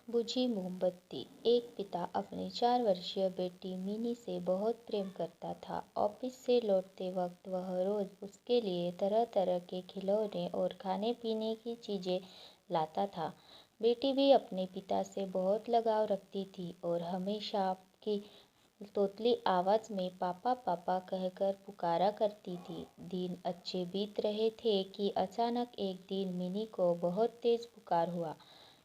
बुझी मोमबत्ती। एक पिता अपनी 4 वर्षीय बेटी मिनी से बहुत प्रेम करता था। ऑफिस से लौटते वक्त वह रोज उसके लिए तरह तरह के खिलौने और खाने पीने की चीजें लाता था। बेटी भी अपने पिता से बहुत लगाव रखती थी और हमेशा की तोतली आवाज में पापा पापा कहकर पुकारा करती थी। दिन अच्छे बीत रहे थे कि अचानक एक दिन मिनी को बहुत तेज बुखार हुआ।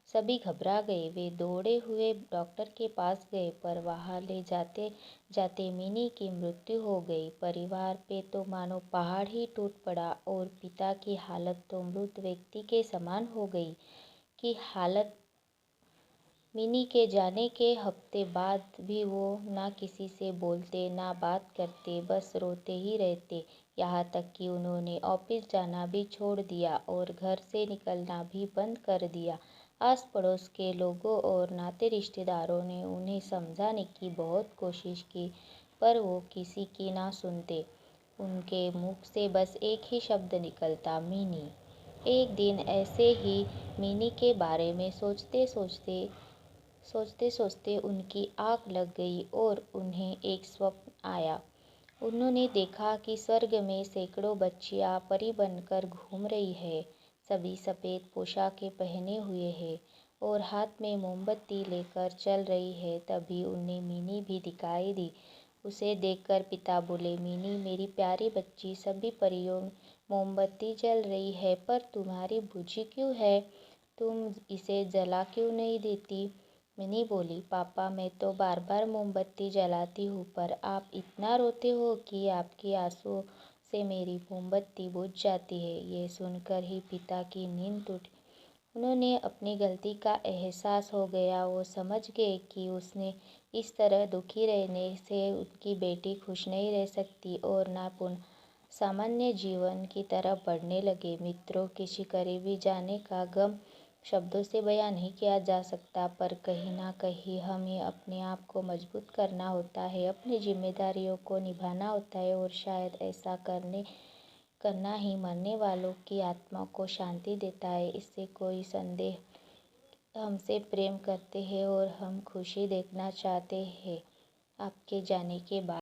सभी घबरा गए। वे दौड़े हुए डॉक्टर के पास गए, पर वहां ले जाते जाते मिनी की मृत्यु हो गई। परिवार पे तो मानो पहाड़ ही टूट पड़ा और पिता की हालत तो मृत व्यक्ति के समान हो गई की हालत। मिनी के जाने के हफ्ते बाद भी वो ना किसी से बोलते ना बात करते, बस रोते ही रहते। यहाँ तक कि उन्होंने ऑफिस जाना भी छोड़ दिया और घर से निकलना भी बंद कर दिया। आस पड़ोस के लोगों और नाते रिश्तेदारों ने उन्हें समझाने की बहुत कोशिश की, पर वो किसी की ना सुनते। उनके मुख से बस एक ही शब्द निकलता, मिनी। एक दिन ऐसे ही मिनी के बारे में सोचते सोचते उनकी आंख लग गई और उन्हें एक स्वप्न आया। उन्होंने देखा कि स्वर्ग में सैकड़ों बच्चियां परी बनकर घूम रही है। सभी सफेद पोशाकें पहने हुए हैं और हाथ में मोमबत्ती लेकर चल रही है। तभी उन्हें मिनी भी दिखाई दी। उसे देखकर पिता बोले, मिनी मेरी प्यारी बच्ची, सभी परियों में मोमबत्ती जल रही है, पर तुम्हारी बुझी क्यों है? तुम इसे जला क्यों नहीं देती? मिनी बोली, पापा मैं तो बार बार मोमबत्ती जलाती हूँ, पर आप इतना रोते हो कि आपके आंसुओं से मेरी मोमबत्ती बुझ जाती है। ये सुनकर ही पिता की नींद टूटी। उन्होंने अपनी गलती का एहसास हो गया। वो समझ गए कि उसने इस तरह दुखी रहने से उनकी बेटी खुश नहीं रह सकती और ना पुनः सामान्य जीवन की तरफ बढ़ने लगे। मित्रों, किसी करीबी जाने का गम शब्दों से बयां नहीं किया जा सकता, पर कहीं ना कहीं हमें अपने आप को मजबूत करना होता है, अपनी जिम्मेदारियों को निभाना होता है और शायद ऐसा करना ही मरने वालों की आत्मा को शांति देता है। इससे कोई संदेह हमसे प्रेम करते हैं और हम खुशी देखना चाहते हैं आपके जाने के बाद।